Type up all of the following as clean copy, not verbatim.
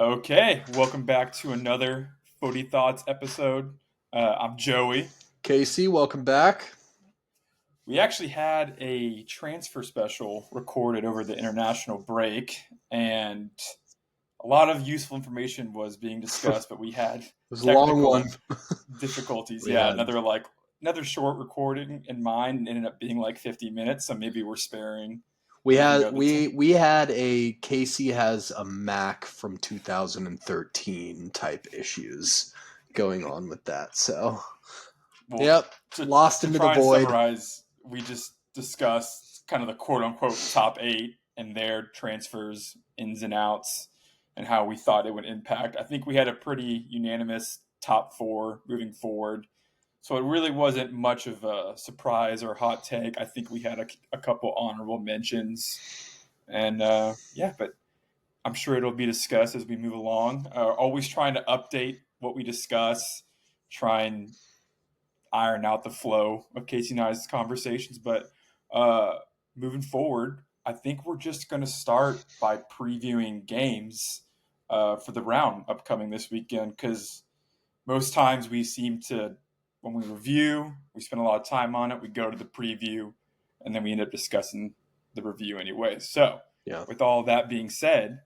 Okay, welcome back to another Footy Thoughts episode. I'm Joey. Casey, welcome back. We actually had a transfer special recorded over the international break, and a lot of useful information was being It discussed, but we had was a long one. technical difficulties. We Yeah, had another short recording in mind and ended up being like 50 minutes, so maybe we're sparing we you had know the t- we we had a Casey has a Mac from 2013 type issues going on with that. So, well yep, to lost to into the try and void. summarize, we just discussed kind of the quote unquote top eight and their transfers, ins and outs, and how we thought it would impact. I think we had a pretty unanimous top four moving forward. So it really wasn't much of a surprise or hot take. I think we had a couple honorable mentions. And yeah, but I'm sure it'll be discussed as we move along. Always trying to update what we discuss, try and iron out the flow of Casey and I's conversations. But uh, moving forward, I think we're just going to start by previewing games for the round upcoming this weekend because most times we seem to, when we review, we spend a lot of time on it, we go to the preview, and then we end up discussing the review anyway. So, Yeah. with all that being said,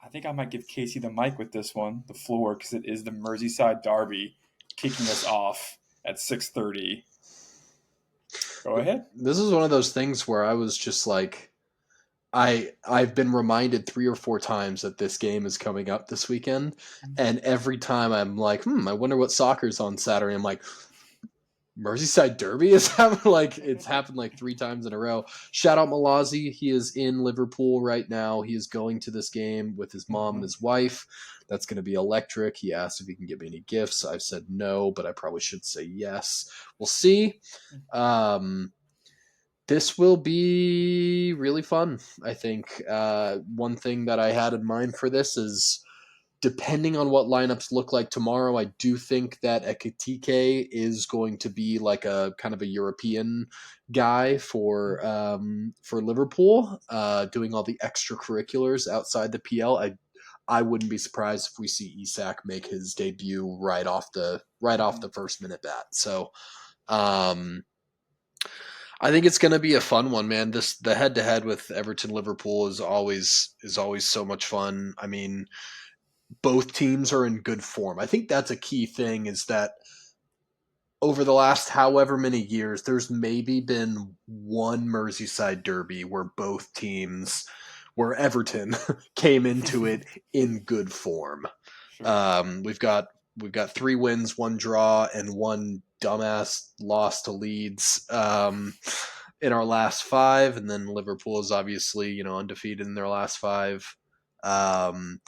I think I might give Casey the mic with this one, the floor, because it is the Merseyside Derby kicking us off at 6:30. Go ahead. This is one of those things where I was just like I've been reminded 3 or 4 times that this game is coming up this weekend, and every time I'm like, I wonder what soccer's on Saturday. I'm like, Merseyside Derby is happening. Like it's happened like 3 times in a row. Shout out Malazi. He is in Liverpool right now. He is going to this game with his mom and his wife. That's going to be electric. He asked if he can give me any gifts. I've said no, but I probably should say yes. We'll see. Um, this will be really fun. I think one thing that I had in mind for this is depending on what lineups look like tomorrow, I do think that Ekitike is going to be like a kind of a European guy for Liverpool, doing all the extracurriculars outside the PL. I wouldn't be surprised if we see Isak make his debut right off the first minute bat. So um, I think it's going to be a fun one, man. The head to head with Everton Liverpool is always so much fun. I mean, both teams are in good form. I think that's a key thing is that over the last however many years, there's maybe been one Merseyside derby where where Everton came into it in good form. Sure. We've got 3 wins, 1 draw, and 1 dumbass loss to Leeds in our last 5, and then Liverpool is obviously undefeated in their last 5. Um,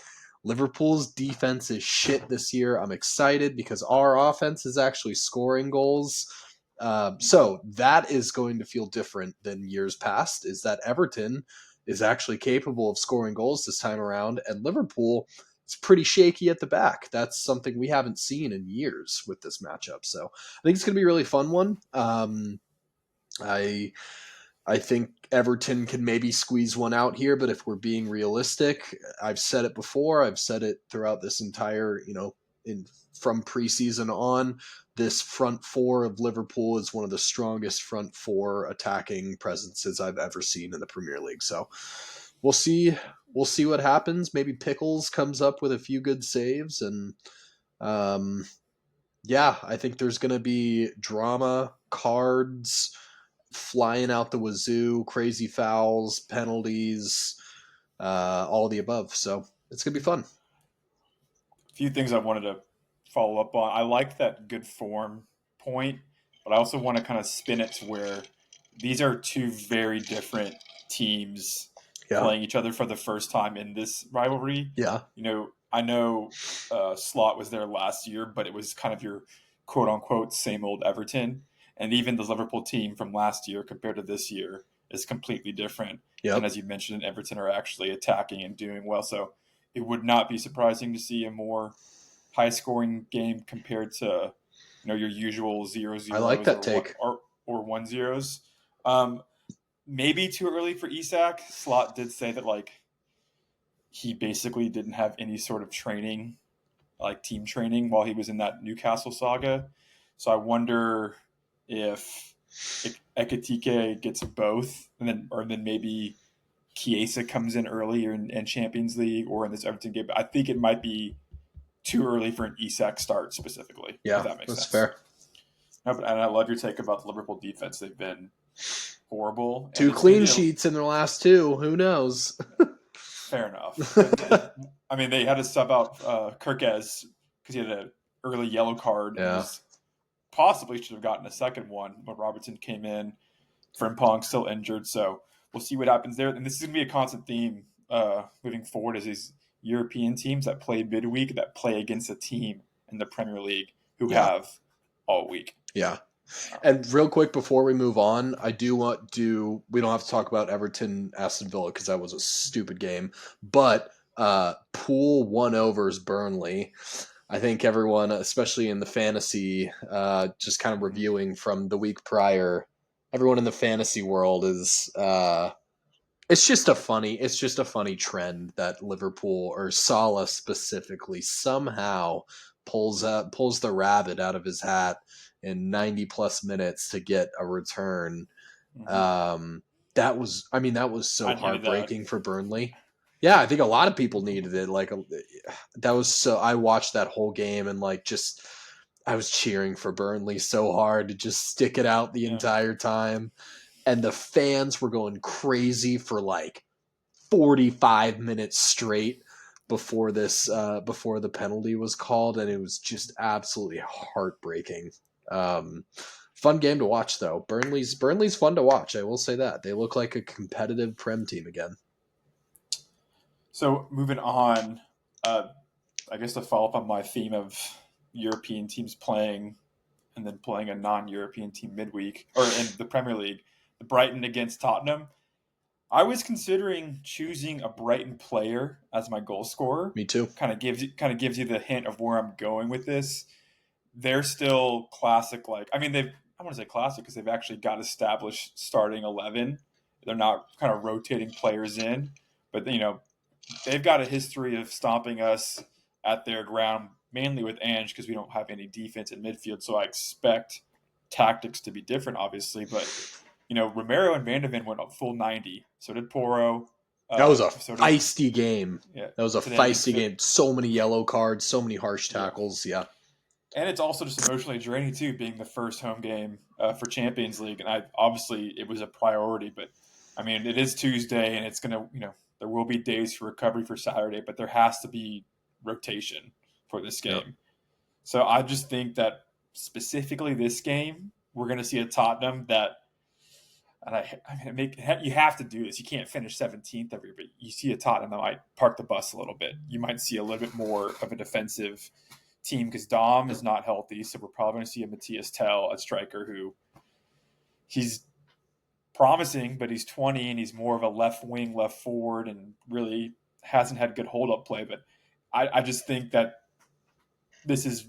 Liverpool's defense is shit this year. I'm excited because our offense is actually scoring goals. So that is going to feel different than years past. Is that Everton is actually capable of scoring goals this time around, and Liverpool is pretty shaky at the back. That's something we haven't seen in years with this matchup. So I think it's going to be a really fun one. I I think Everton can maybe squeeze one out here, but if we're being realistic, I've said it before. I've said it throughout this entire, from preseason on. This front four of Liverpool is one of the strongest front four attacking presences I've ever seen in the Premier League. So we'll see. We'll see what happens. Maybe Pickles comes up with a few good saves, and um, yeah, I think there's going to be drama, cards flying out the wazoo, crazy fouls, penalties, all of the above. So it's gonna be fun. A few things I wanted to follow up on. I like that good form point, but I also want to kind of spin it to where these are two very different teams Yeah, playing each other for the first time in this rivalry. yeah, I know Slot was there last year, but it was kind of your quote unquote same old Everton. And even the Liverpool team from last year compared to this year is completely different. And yep. as you mentioned, Everton are actually attacking and doing well. So it would not be surprising to see a more high scoring game compared to your usual zero I like zeros that or one take. or 1-0s. Um, Maybe too early for Isak. Slot did say that like he basically didn't have any sort of training, like team training, while he was in that Newcastle saga. So I wonder if Ekitike gets both, and then maybe Chiesa comes in early in Champions League or in this Everton game. But I think it might be too early for an Isak start specifically, if Yeah, that makes that's sense. fair. No, but, and I love your take about the Liverpool defense. They've been horrible. And 2 it's clean maybe sheets in their last 2. Who knows? fair enough. And I mean, they had to sub out Kirkez because he had an early yellow card and Yeah. was possibly should have gotten a second one when Robertson came in. Frimpong still injured, so we'll see what happens there. And this is going to be a constant theme moving forward is these European teams that play midweek that play against a team in the Premier League who Yeah. have all week. Yeah. And real quick before we move on, I do want to. We don't have to talk about Everton Aston Villa because that was a stupid game. But Pool 1-overs Burnley. I think everyone, especially in the fantasy, just kind of reviewing from the week prior, everyone in the fantasy world is. It's just a funny trend that Liverpool or Salah specifically somehow pulls the rabbit out of his hat in 90 plus minutes to get a return. That was so I needed heartbreaking for Burnley. Yeah, I think a lot of people needed it. That was so. I watched that whole game and I was cheering for Burnley so hard to just stick it out the entire time, and the fans were going crazy for 45 minutes straight before the penalty was called, and it was just absolutely heartbreaking. Fun game to watch though. Burnley's fun to watch. I will say that they look like a competitive Prem team again. So moving on, I guess to follow up on my theme of European teams playing and then playing a non-European team midweek or in the Premier League, the Brighton against Tottenham. I was considering choosing a Brighton player as my goal scorer. Me too. Kind of gives you the hint of where I'm going with this. They're still classic. I want to say classic because they've actually got established starting 11. They're not kind of rotating players in, but they've got a history of stomping us at their ground, mainly with Ange because we don't have any defense in midfield. So I expect tactics to be different, obviously. But Romero and Van de Ven went up full 90. So did Porro. That was a feisty game. Yeah, that was a feisty game. So many yellow cards, so many harsh tackles. Yeah. And it's also just emotionally draining too, being the first home game for Champions League. And obviously it was a priority, but I mean, it is Tuesday, and it's gonna, there will be days for recovery for Saturday, but there has to be rotation for this game. Yep. So I just think that specifically this game, we're gonna see a Tottenham that, and you have to do this. You can't finish 17th every, but you see a Tottenham that might park the bus a little bit. You might see a little bit more of a defensive team because Dom is not healthy, so we're probably going to see a Matthias Tell, a striker who he's promising, but he's 20 and he's more of a left wing, left forward, and really hasn't had good hold up play. But I just think that this is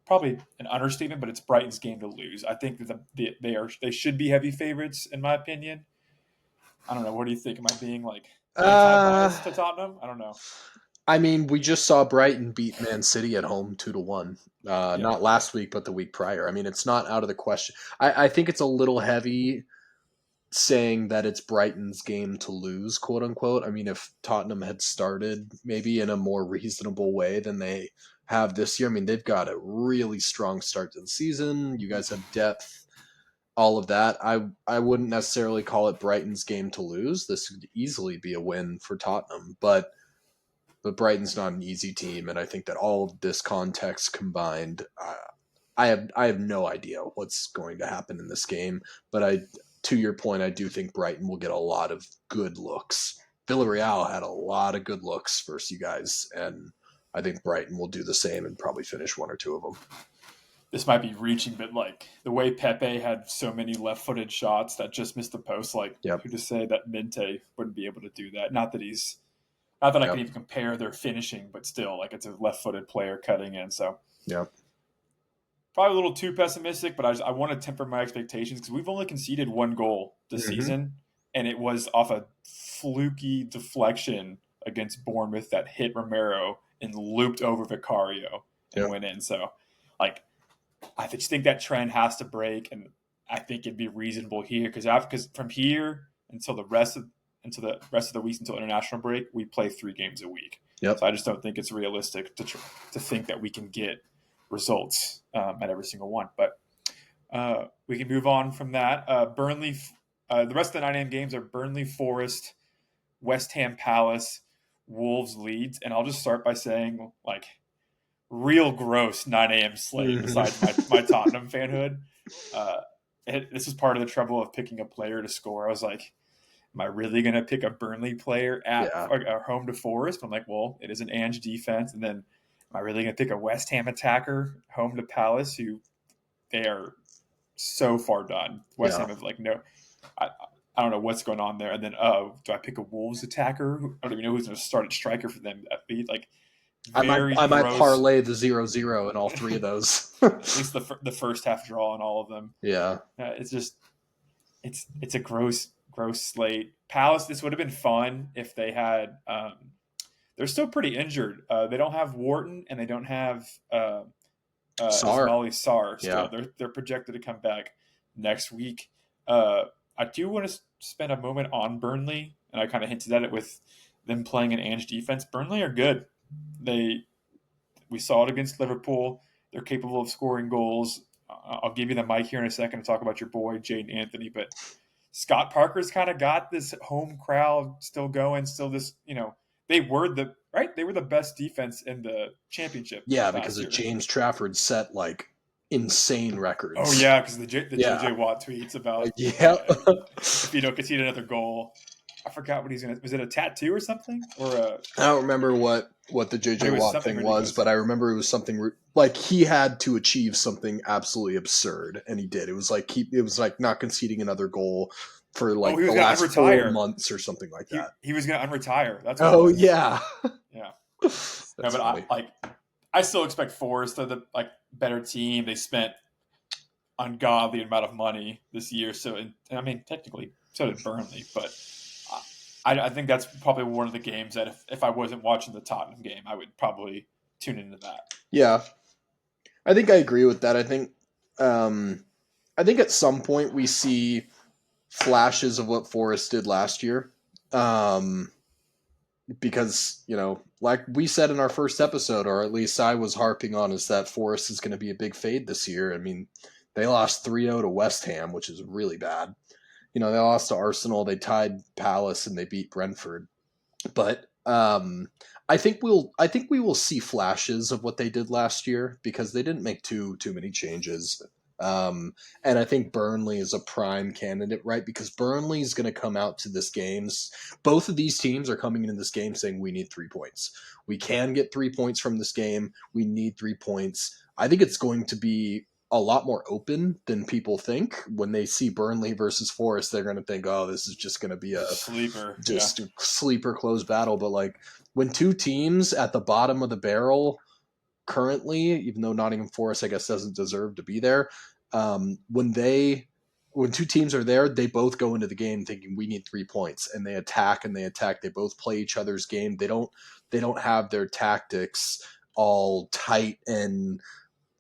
probably an understatement, but it's Brighton's game to lose. I think that they should be heavy favorites in my opinion. I don't know. What do you think? Am I being anti-biased to Tottenham? I don't know. I mean, we just saw Brighton beat Man City at home 2-1. Not last week, but the week prior. I mean, it's not out of the question. I think it's a little heavy saying that it's Brighton's game to lose, quote unquote. I mean, if Tottenham had started maybe in a more reasonable way than they have this year, I mean, they've got a really strong start to the season. You guys have depth, all of that. I wouldn't necessarily call it Brighton's game to lose. This could easily be a win for Tottenham, but Brighton's not an easy team, and I think that all of this context combined, I have no idea what's going to happen in this game. But to your point, I do think Brighton will get a lot of good looks. Villarreal had a lot of good looks versus you guys, and I think Brighton will do the same and probably finish one or two of them. This might be reaching, but the way Pepe had so many left-footed shots that just missed the post, who to say that Minte wouldn't be able to do that? Not that I can even compare their finishing, but still, it's a left-footed player cutting in. So, probably a little too pessimistic, but I want to temper my expectations because we've only conceded one goal this season, and it was off a fluky deflection against Bournemouth that hit Romero and looped over Vicario and Yeah. went in. So, like, I just think that trend has to break, and I think it'd be reasonable here because from here until the rest of the week until international break, we play 3 games a week. Yep. So I just don't think it's realistic to think that we can get results at every single one. But we can move on from that. Burnley. The rest of the 9 a.m. games are Burnley, Forest, West Ham, Palace, Wolves, Leeds, and I'll just start by saying, like, real gross 9 a.m. slate. Besides my Tottenham fanhood, this is part of the trouble of picking a player to score. I was like, am I really going to pick a Burnley player at home to Forest? I'm like, well, it is an Ange defense. And then am I really going to pick a West Ham attacker home to Palace, who they are so far done? West Ham have no. I don't know what's going on there. And then, do I pick a Wolves attacker? I don't even know who's going to start at striker for them. Like, I might parlay the 0-0 in all 3 of those. At least the first half draw in all of them. Yeah, it's just it's a gross slate. Palace, this would have been fun if they had. They're still pretty injured. They don't have Wharton and they don't have Ismaili Sarr. Still, they're projected to come back next week. I do want to spend a moment on Burnley, and I kind of hinted at it with them playing an Ange defense. Burnley are good. We saw it against Liverpool. They're capable of scoring goals. I'll give you the mic here in a second to talk about your boy Jaden Anthony, but Scott Parker's kind of got this home crowd still going. Still, they were the best defense in the championship. Yeah, because of James Trafford set like insane records. Oh yeah, because the JJ Watt tweets about if you don't concede another goal. I forgot what he's gonna. Was it a tattoo or something? I don't remember what the JJ Watt thing was, but I remember it was something like he had to achieve something absolutely absurd, and he did. It was like not conceding another goal for like the last 4 months or something like that. He was going to unretire. That's what yeah. But I still expect Forest to the better team. They spent ungodly amount of money this year, so I mean technically so did Burnley, but I think that's probably one of the games that if I wasn't watching the Tottenham game, I would probably tune into that. Yeah, I think I agree with that. I think at some point we see flashes of what Forest did last year, because like we said in our first episode, or at least I was harping on, is that Forest is going to be a big fade this year. I mean, they lost 3-0 to West Ham, which is really bad. They lost to Arsenal, they tied Palace, and they beat Brentford. But I think we will see flashes of what they did last year, because they didn't make too many changes. And I think Burnley is a prime candidate, right? Because Burnley is going to come out to this games. Both of these teams are coming into this game saying we need 3 points. We can get 3 points from this game. We need 3 points. I think it's going to be a lot more open than people think. When they see Burnley versus Forest, they're going to think, oh, this is just going to be a sleeper close battle. But like when 2 teams at the bottom of the barrel currently, even though Nottingham Forest, I guess, doesn't deserve to be there, when 2 teams are there, they both go into the game thinking we need 3 points, and they attack. They both play each other's game. They don't have their tactics all tight and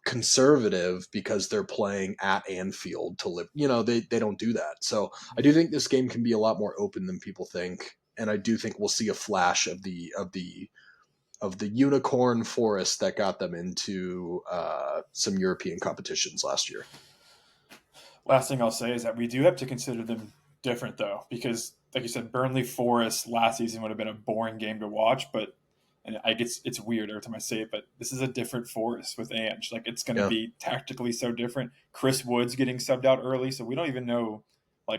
conservative because they're playing at Anfield to live. They don't do that. So I do think this game can be a lot more open than people think, and I do think we'll see a flash of the unicorn Forest that got them into some European competitions last year. Last thing I'll say is that we do have to consider them different, though, because, like you said, Burnley Forest last season would have been a boring game to watch, and I guess it's weird every time I say it, but this is a different Forest with Ange. Like, it's going to be tactically so different. Chris Wood's getting subbed out early, so we don't even know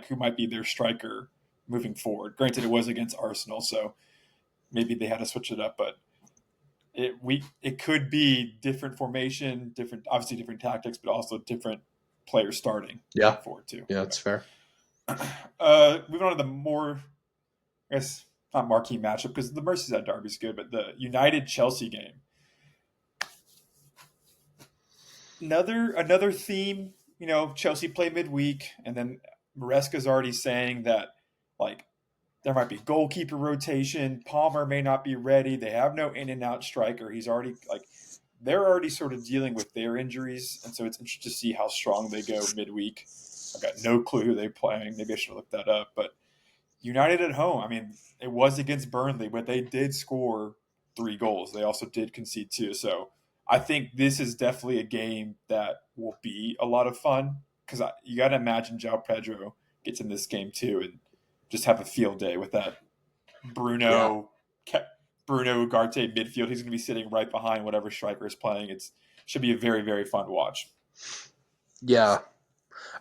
who might be their striker moving forward. Granted, it was against Arsenal, so maybe they had to switch it up, but it could be different formation, obviously different tactics, but also different players starting. Forward too. Yeah, that's fair. Moving on to the more, I guess, not marquee matchup, because the Merseyside derby is good, but the United Chelsea game. Another theme. Chelsea play midweek, and then Maresca's already saying that there might be goalkeeper rotation. Palmer may not be ready. They have no in and out striker. He's already they're already sort of dealing with their injuries, and so it's interesting to see how strong they go midweek. I've got no clue who they're playing. Maybe I should look that up. But United at home, I mean, it was against Burnley, but they did score 3 goals. They also did concede 2. So I think this is definitely a game that will be a lot of fun because you got to imagine João Pedro gets in this game too and just have a field day with that Yeah. Bruno Bruno Ugarte midfield. He's going to be sitting right behind whatever striker is playing. It should be a very, very fun watch. Yeah.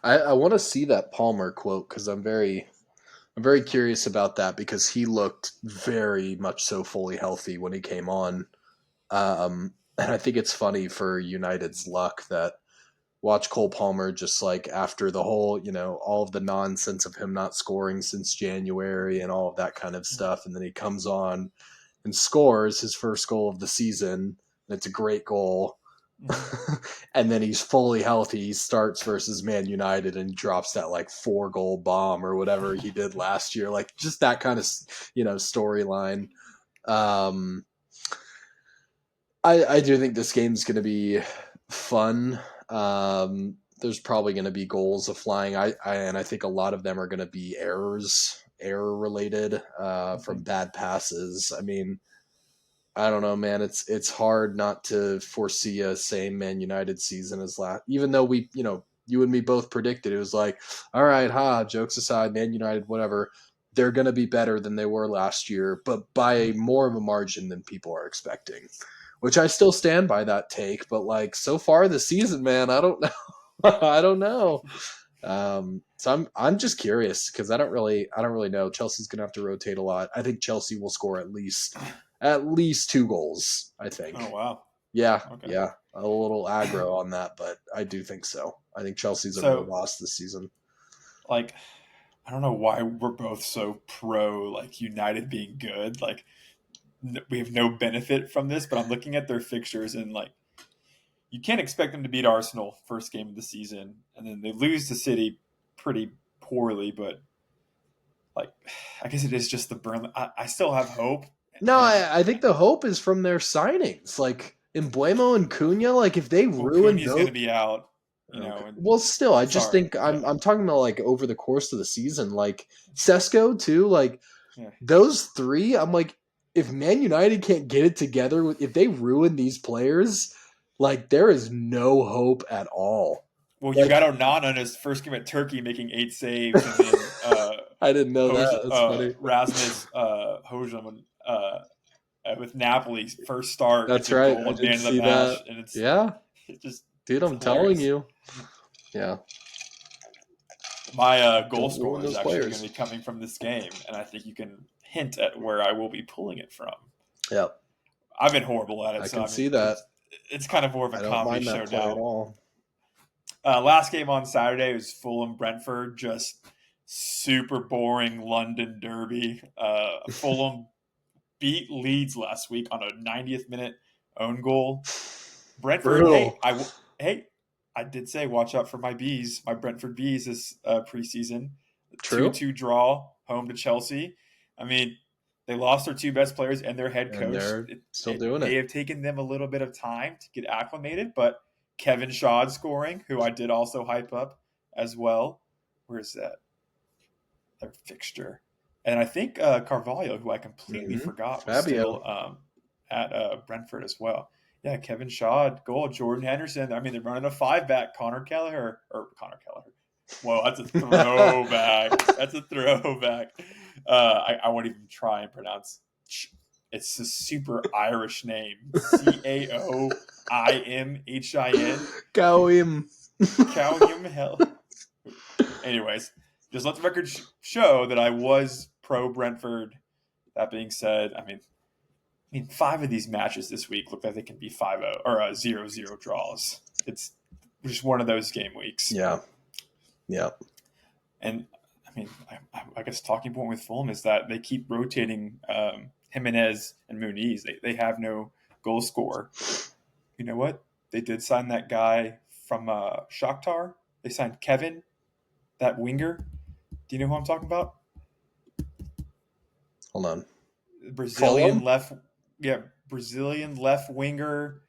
I want to see that Palmer quote because I'm very curious about that because he looked very much so fully healthy when he came on. And I think it's funny for United's luck that watch Cole Palmer just like after the whole, all of the nonsense of him not scoring since January and all of that kind of stuff. And then he comes on and scores his first goal of the season. And it's a great goal. And then he's fully healthy. He starts versus Man United and drops that like 4-goal bomb or whatever he did last year. Like just that kind of, storyline. I do think this game's going to be fun. There's probably going to be goals of flying. And I think a lot of them are going to be error related from bad passes. I mean, I don't know, man. It's hard not to foresee a same Man United season as last. Even though we, you and me both predicted it was like, all right, jokes aside, Man United, whatever. They're going to be better than they were last year, but by more of a margin than people are expecting. Which I still stand by that take, but like so far this season, man, I don't know. I don't know. So I'm just curious because I don't really know. Chelsea's gonna have to rotate a lot. I think Chelsea will score at least 2 goals. I think. Oh wow. Yeah, Okay. yeah, a little aggro on that, but I do think so. I think Chelsea's a real loss this season. Like, I don't know why we're both so pro like United being good. Like, we have no benefit from this, but I'm looking at their fixtures and like, you can't expect them to beat Arsenal first game of the season, and then they lose to City pretty poorly. But like, I guess it is just the Burnley. I still have hope. No, I think the hope is from their signings, like Embuemo and Cunha. Like if they ruin Cunha's those, going to be out. Okay. Well, still, I just think I'm talking about like over the course of the season, like Sesko too, like those 3. I'm like, if Man United can't get it together, if they ruin these players, like there is no hope at all. Well, you got Onana in his first game at Turkey making 8 saves, and then I didn't know that. That's funny. Rasmus Højlund with Napoli's first start. That's right. Goal I did see match, that. and it's just dude, I'm telling you. Yeah. My goal scorer is actually going to be coming from this game, and I think you can hint at where I will be pulling it from. Yep. I've been horrible at it. I can see that. It's kind of more of a comedy show now. At all. Last game on Saturday was Fulham Brentford, just super boring London derby. Fulham beat Leeds last week on a 90th minute own goal. Brentford, I did say watch out for my bees, my Brentford bees this preseason. True. 2-2 draw, home to Chelsea. I mean, they lost their 2 best players and their head coach. Still doing it. They have taken them a little bit of time to get acclimated, but Kevin Schad scoring, who I did also hype up as well. Where's that? Their fixture. And I think Carvalho, who I completely forgot, was still at Brentford as well. Yeah, Kevin Schad, goal. Jordan Henderson. I mean, they're running a 5-back. Connor Kelleher. Whoa, that's a throwback. That's a throwback. I won't even try and pronounce. It's a super Irish name. Caoimhin. Cowhim hell. Anyways, just let the record show that I was pro Brentford. That being said, I mean, 5 of these matches this week look like they can be 5-0 or 0-0 draws. It's just one of those game weeks. Yeah. And I mean, I guess talking point with Fulham is that they keep rotating Jimenez and Muniz. They have no goal scorer. You know what? They did sign that guy from Shakhtar. They signed Kevin, that winger. Do you know who I'm talking about? Hold on. Brazilian Fulham? left, yeah, Brazilian left winger.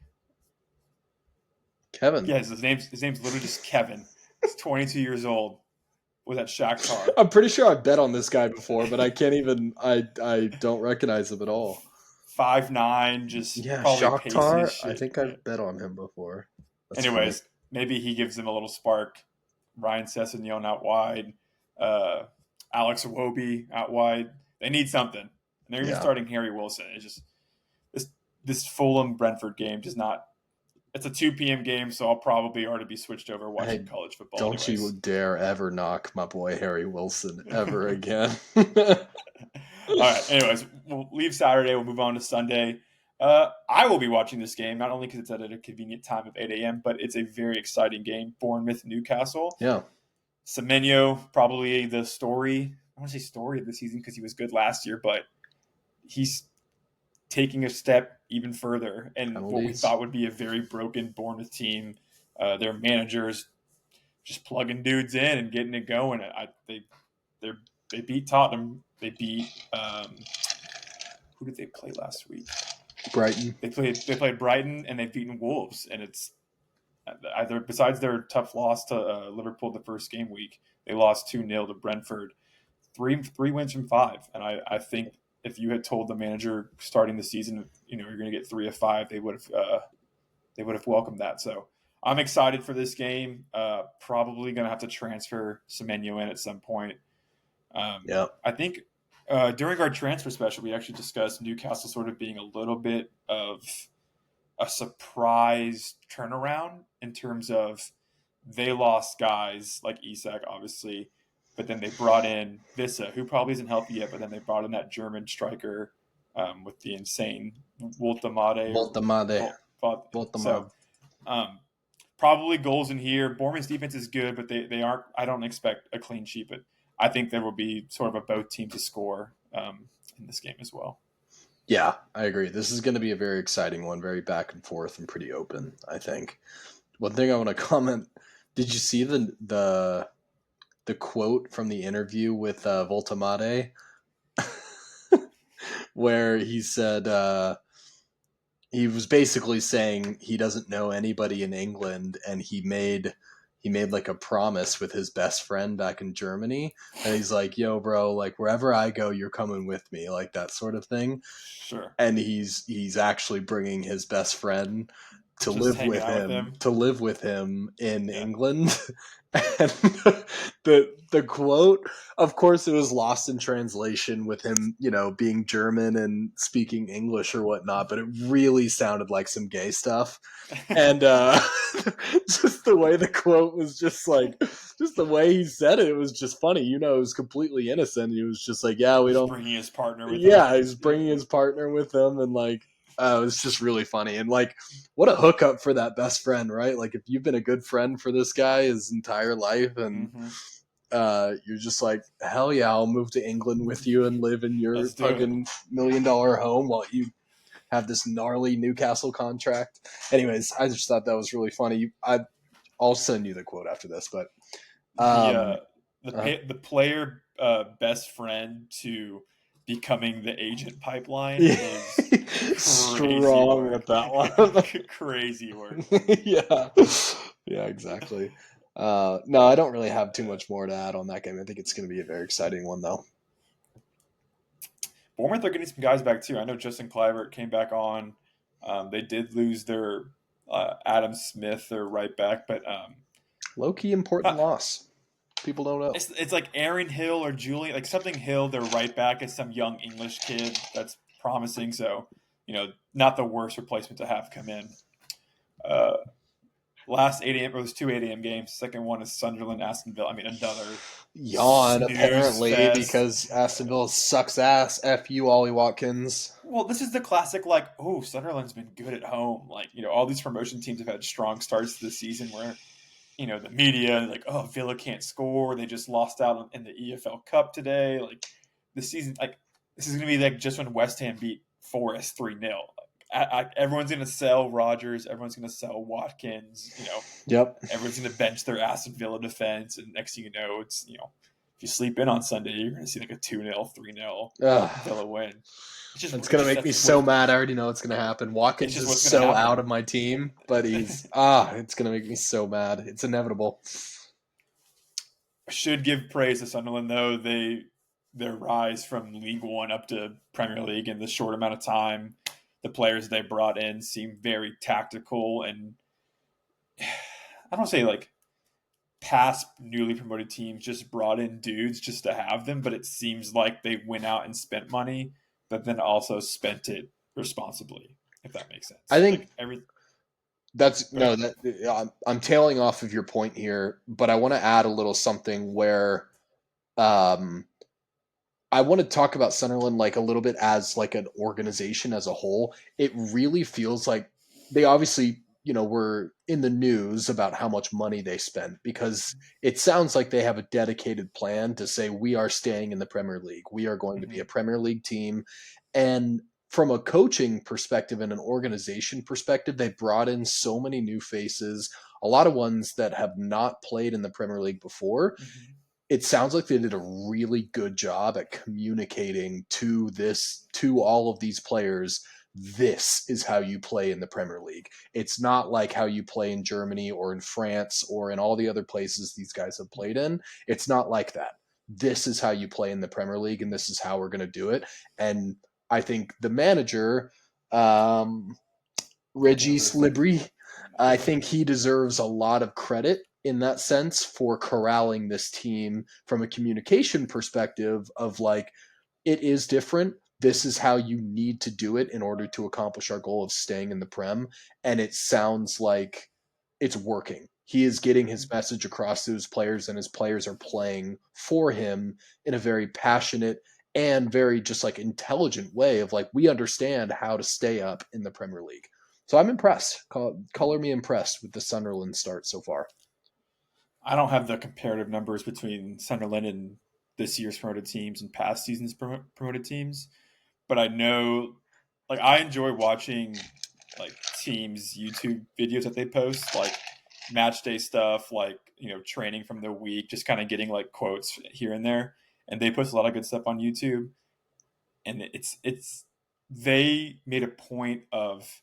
Kevin. Yeah, his name's literally just Kevin. He's 22 years old. Was at Shakhtar. I'm pretty sure I bet on this guy before, but I can't even. I don't recognize him at all. 5'9", just Yeah, probably pacey as Shakhtar. I shit. think I've bet on him before. That's funny. Anyways, maybe he gives them a little spark. Ryan Sessegnon out wide, uh, Alex Iwobi out wide. They need something, and they're even Yeah. starting Harry Wilson. It's just this Fulham Brentford game does not. It's a 2 p.m. game, so I'll probably already be switched over watching Hey, college football. don't you Anyways, dare ever knock my boy Harry Wilson ever again. all right. Anyways, we'll leave Saturday. We'll move on to Sunday. I will be watching this game not only because it's at a convenient time of 8 a.m., but it's a very exciting game. Bournemouth Newcastle. Yeah. Semenyo, probably the story. I want to say story of the season because he was good last year, but he's taking a step even further. And what we Penalties. thought would be a very broken Bournemouth team, their managers just plugging dudes in and getting it going. They beat Tottenham. They beat who did they play last week? Brighton. They played Brighton and they've beaten Wolves, and it's either besides their tough loss to Liverpool the first game week, they lost 2-0 to Brentford. Three wins from 5, and I think if you had told the manager starting the season, you're going to get 3 of 5, they would have welcomed that. So I'm excited for this game. Probably going to have to transfer Semenyo in at some point. Yeah. I think during our transfer special, we actually discussed Newcastle sort of being a little bit of a surprise turnaround in terms of they lost guys like Isak, obviously, but then they brought in Vissa, who probably isn't healthy yet, but then they brought in that German striker with the insane Woltemade. Voltemade. So probably goals in here. Bournemouth's defense is good, but they aren't. I don't expect a clean sheet, but I think there will be sort of a both teams to score in this game as well. Yeah, I agree. This is going to be a very exciting one, very back and forth and pretty open, I think. One thing I want to comment, did you see the quote from the interview with Voltemade where he said he was basically saying he doesn't know anybody in England and he made like a promise with his best friend back in Germany, and he's like, yo bro, like wherever I go you're coming with me, like that sort of thing. Sure. And he's actually bringing his best friend to Just live hanging with out with him him. in Yeah. England. And the quote, of course it was lost in translation with him, being German and speaking English or whatnot, but it really sounded like some gay stuff. And just the way the quote was just the way he said it was just funny. It was completely innocent. He was just like, yeah, we Just don't. bringing his partner with him. Yeah, he's bringing his partner with him, and it's just really funny. And what a hookup for that best friend, right? Like if you've been a good friend for this guy his entire life, and Mm-hmm. you're just like, hell yeah, I'll move to England with you and live in your Let's do it. fucking $1 million home while you have this gnarly Newcastle contract. Anyways, I just thought that was really funny. I'll send you the quote after this, but um, The player best friend to becoming the agent pipeline yeah, is crazy strong with work. that one. Crazy work. Yeah, yeah, exactly. No, I don't really have too much more to add on that game. I think it's going to be a very exciting one, though. Bournemouth are getting some guys back too. I know Justin Kluivert came back on. They did lose their Adam Smith, their right back, but Low key important loss. People don't know. it's like Aaron Hill or Julian, like something Hill, their right back is some young English kid that's promising. So, not the worst replacement to have come in. Last 8 a.m. It was 2 8 a.m. games. Second one is Sunderland, Aston Villa. I mean, another Yawn, snooze apparently, fest. because Aston Villa sucks ass. F you, Ollie Watkins. Well, this is the classic, like, oh, Sunderland's been good at home. Like, all these promotion teams have had strong starts to the season where, the media, like, oh, Villa can't score. They just lost out in the EFL Cup today. Like, this season, like, this is going to be like just when West Ham beat Forest 3-0. Everyone's going to sell Rodgers. Everyone's going to sell Watkins. Yep. Everyone's going to bench their Aston Villa defense. And next thing you know, it's, if you sleep in on Sunday, you're going to see like a 2-0, 3-0 Ugh. Villa win. It's gonna make me so mad. I already know it's gonna happen. It's Watkins just is what's going to so happen. out of my team, but it's gonna make me so mad. It's inevitable. Should give praise to Sunderland though. Their rise from League One up to Premier League in this short amount of time. The players they brought in seem very tactical, and I don't say like past newly promoted teams just brought in dudes just to have them, but it seems like they went out and spent money, but then also spent it responsibly, if that makes I sense. think Like every that's Go ahead. no that I'm tailing off of your point here, but I want to add a little something where um I want to talk about Sunderland like a little bit as like an organization as a whole. It really feels like they obviously, were in the news about how much money they spent because it sounds like they have a dedicated plan to say we are staying in the Premier League. We are going to be a Mm-hmm. Premier League team. And from a coaching perspective and an organization perspective, they brought in so many new faces, a lot of ones that have not played in the Premier League before. Mm-hmm. It sounds like they did a really good job at communicating to all of these players, this is how you play in the Premier League. It's not like how you play in Germany or in France or in all the other places these guys have played in. It's not like that. This is how you play in the Premier League, and this is how we're going to do it. And I think the manager, um, Regis Libri, I think he deserves a lot of credit in that sense for corralling this team from a communication perspective of like, it is different. This is how you need to do it in order to accomplish our goal of staying in the Prem. And it sounds like it's working. He is getting his message across to his players, and his players are playing for him in a very passionate and very just like intelligent way of like, we understand how to stay up in the Premier League. So I'm impressed. Color me impressed with the Sunderland start so far. I don't have the comparative numbers between Sunderland and this year's promoted teams and past seasons promoted teams, but I know, like, I enjoy watching like teams YouTube videos that they post, like match day stuff, like training from the week, just kind of getting like quotes here and there, and they post a lot of good stuff on YouTube, and it's they made a point of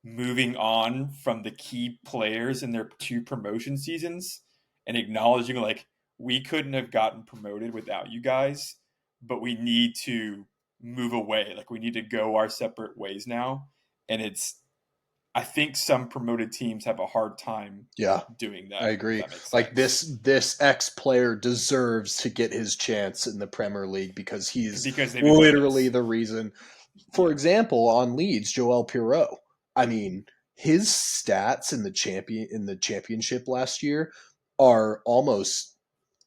moving on from the key players in their two promotion seasons and acknowledging like we couldn't have gotten promoted without you guys, but we need to move away. Like we need to go our separate ways now. And I think some promoted teams have a hard time Yeah, doing I that, if agree. that makes Like sense. this ex player deserves to get his chance in the Premier League because he's Because they've been with literally us. the reason. For Yeah. example, on Leeds, Joel Pirot. I mean, his stats in the championship last year are almost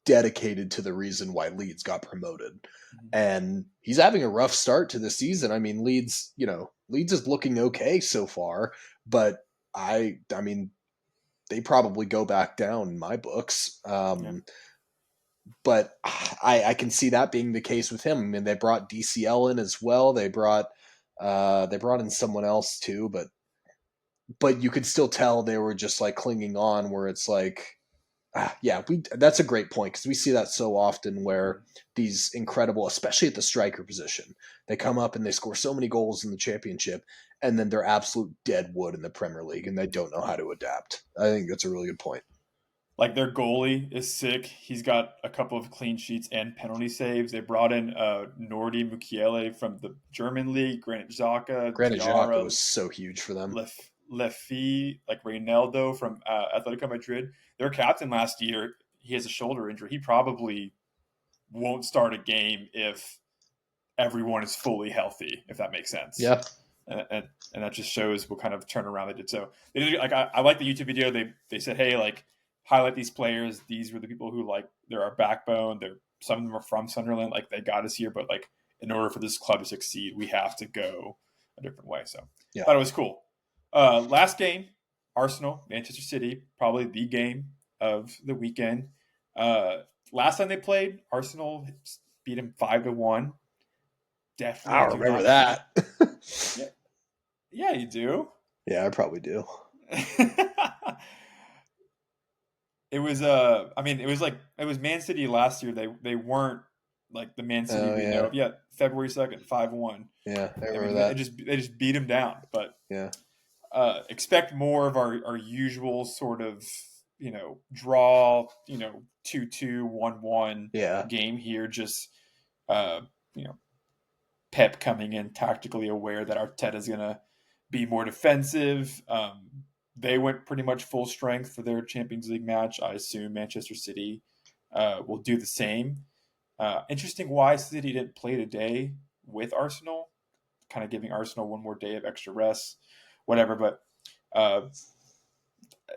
dedicated to the reason why Leeds got promoted. Mhm. And he's having a rough start to the season. I mean, Leeds is looking okay so far, but I mean, they probably go back down in my books. Yeah. But I can see that being the case with him. I mean, they brought DCL in as well. They brought in someone else too, but you could still tell they were just like clinging on. Where it's like, yeah, that's a great point because we see that so often where these incredible, especially at the striker position, they come up and they score so many goals in the championship, and then they're absolute dead wood in the Premier League, and they don't know how to adapt. I think that's a really good point. Like their goalie is sick. He's got a couple of clean sheets and penalty saves. They brought in Nordi Mukiele from the German league, Granit Xhaka, Granit Xhaka Diarra, was so huge for them. Lefi, like Reynaldo from Atletico Madrid. Their captain last year, he has a shoulder injury. He probably won't start a game if everyone is fully healthy, if that makes sense. Yeah, And that just shows what kind of turnaround they did. So they did, like I like the YouTube video. They said, hey, like highlight these players. These were the people who like they're our backbone. They're some of them are from Sunderland. Like they got us here, but like in order for this club to succeed, we have to go a different way. So yeah. thought it was cool. Last game, Arsenal, Manchester City, probably the game of the weekend. Last time they played, Arsenal beat them 5-1. I Definitely don't do remember not think. that. Yeah, yeah, you do. Yeah, I probably do. it was I mean it was Man City last year. They weren't like the Man City Oh we know yeah, of. Yeah, February 2nd, 5-1. yeah, I I remember mean that. they just beat him down. But Yeah, expect more of our usual sort of draw 2-2, 1-1 yeah, game here. Just uh, you know Pep coming in tactically aware that Arteta's gonna be more defensive. They went pretty much full strength for their Champions League match. I assume Manchester City will do the same. Interesting why City didn't play today with Arsenal, kind of giving Arsenal one more day of extra rest, whatever. But uh,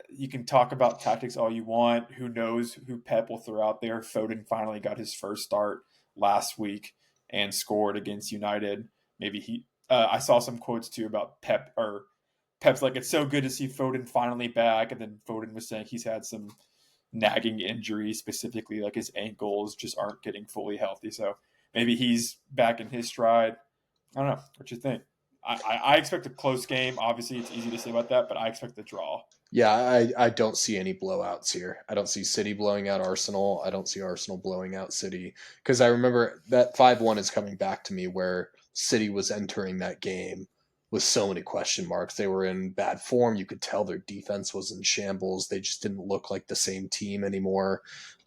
you can talk about tactics all you want. Who knows who Pep will throw out there? Foden finally got his first start last week and scored against United. Maybe he. I saw some quotes too about Pep or Pep's like it's so good to see Foden finally back, and then Foden was saying he's had some nagging injuries, specifically like his ankles just aren't getting fully healthy. So maybe he's back in his stride. I don't know what you think. I expect a close game. Obviously, it's easy to say about that, but I expect the draw. yeah. I don't see any blowouts here. I don't see City blowing out Arsenal. I don't see Arsenal blowing out City because I remember that 5-1 is coming back to me where City was entering that game with so many question marks. They were in bad form. You could tell their defense was in shambles. They just didn't look like the same team anymore.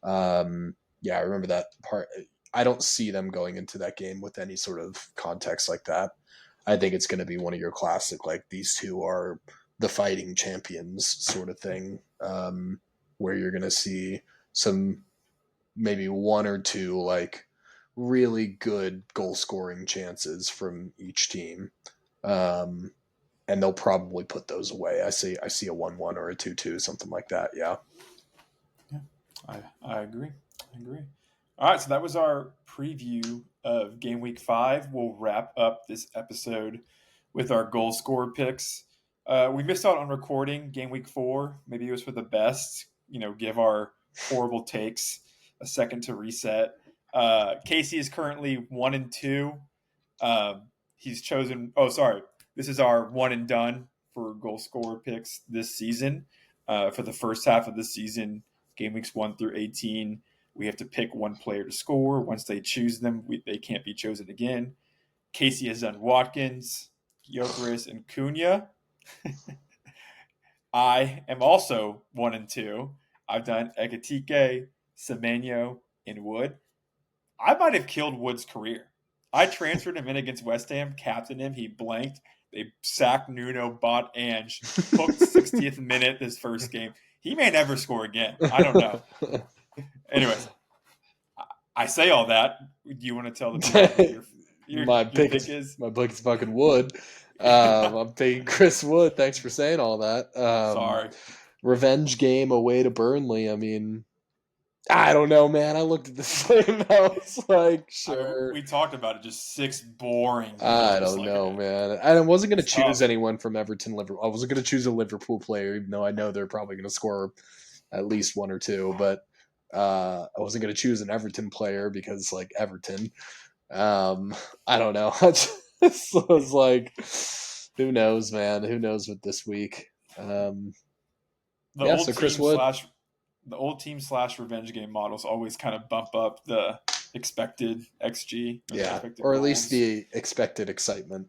Yeah, I remember that part. I don't see them going into that game with any sort of context like that. I think it's going to be one of your classic, like these two are the fighting champions sort of thing, where you're going to see some maybe one or two like really good goal scoring chances from each team. Um, and they'll probably put those away. I see a 1-1 or a 2-2, something like that. Yeah. Yeah, I agree. I agree. All right, so that was our preview of Game Week 5. We'll wrap up this episode with our goal scorer picks. We missed out on recording Game Week 4. Maybe it was for the best. Give our horrible takes a second to reset. Casey is currently 1-2. He's chosen. Oh, sorry. This is our one and done for goal scorer picks this season. For the first half of the season, game weeks 1 through 18, we have to pick one player to score. Once they choose them, they can't be chosen again. Casey has done Watkins, Gyökeres, and Cunha. I am also 1-2. I've done Ekatike, Semenyo, and Wood. I might have killed Wood's career. I transferred him in against West Ham, captained him. He blanked. They sacked Nuno, bought Ange, hooked 60th minute this first game. He may never score again. I don't know. Anyways, I say all that. Do you want to tell the people who my your pick pick is is? my pick is fucking Wood. I'm taking Chris Wood. Thanks for saying all that. Sorry. Revenge game away to Burnley. I mean, I don't know, man. I looked at this game. I was like, I mean, sure. we talked about it. Just 6 boring I games. don't Like know, man. I wasn't going to it's choose tough. anyone from Everton, Liverpool. I wasn't going to choose a Liverpool player, even though I know they're probably going to score at least one or two. But I wasn't going to choose an Everton player because, like, Everton. I don't know. I just was like, who knows, man? Who knows with this week? The Yeah, old so Chris team Wood. slash the old team slash revenge game models always kind of bump up the expected XG, or the Yeah, expected or at least goals. the expected excitement.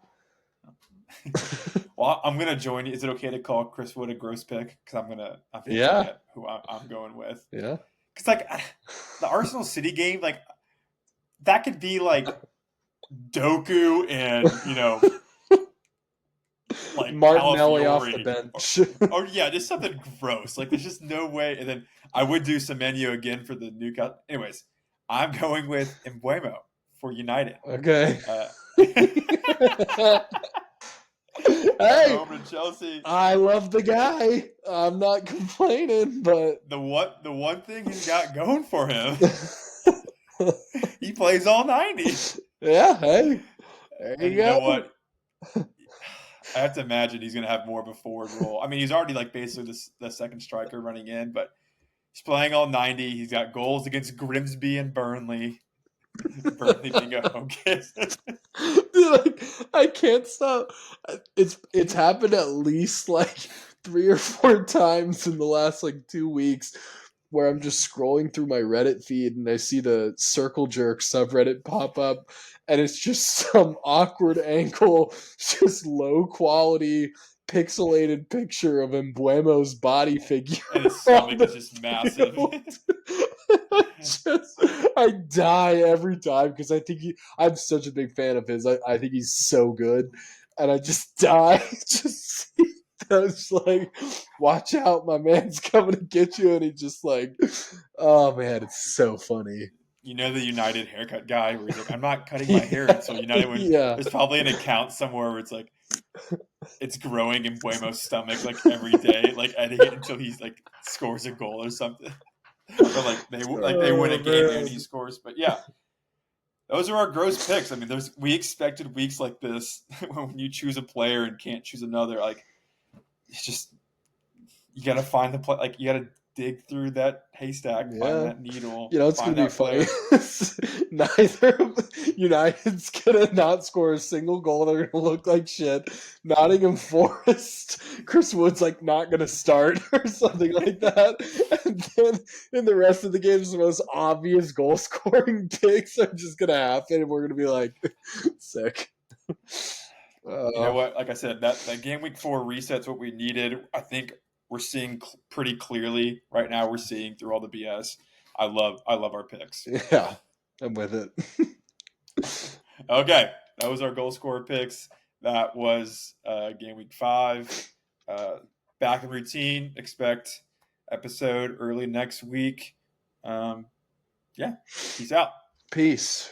Well, I'm gonna join you. Is it okay to call Chris Wood a gross pick? Because I'm hinting Yeah, at who I'm going with. yeah. Because like the Arsenal City game, like that could be like Doku and like Martinelli off the Calafiori, bench. or yeah, just something gross. Like there's just no way. And then I would do Semenyo again for the Newcastle. Anyways, I'm going with Embuemo for United. Okay. Uh, at Hey, home to Chelsea. I love the guy. I'm not complaining, but The one thing he's got going for him, he plays all 90. yeah, hey, there And you you know go. what? I have to imagine he's going to have more of a forward role. I mean, he's already like basically the second striker running in, but he's playing all 90. He's got goals against Grimsby and Burnley. Burnley being a home game. Dude, like, I can't stop. It's happened at least like 3 or 4 times in the last like 2 weeks where I'm just scrolling through my Reddit feed and I see the Circle Jerk subreddit pop up, and it's just some awkward angle, just low quality pixelated picture of Embuemo's body figure. And his on stomach the is just massive. field. I die every time because I'm such a big fan of his. I think he's so good, and I just die. Just that's like, watch out, my man's coming to get you, and he just like, oh man, it's so funny. You know the United haircut guy where he's like, I'm not cutting my hair until United wins. Yeah. There's probably an account somewhere where it's like it's growing in Buemo's stomach like every day, like editing it until he's like scores a goal or something. Or like they win a game and he scores. But yeah, those are our gross picks. I mean, we expected weeks like this when you choose a player and can't choose another. Like it's just you got to find the play. Like you got to dig through that haystack, find that needle. It's going to be funny. Neither of United's going to not score a single goal. They're going to look like shit. Nottingham Forest, Chris Wood's like not going to start or something like that. And then in the rest of the games, the most obvious goal scoring picks are just going to happen. And we're going to be like, sick. You know what? Like I said, that game week 4 resets what we needed. I think we're seeing pretty clearly right now. We're seeing through all the BS. I love our picks. Yeah, I'm with it. Okay, that was our goal scorer picks. That was game week 5. Back in routine. Expect episode early next week. Yeah, peace out. Peace.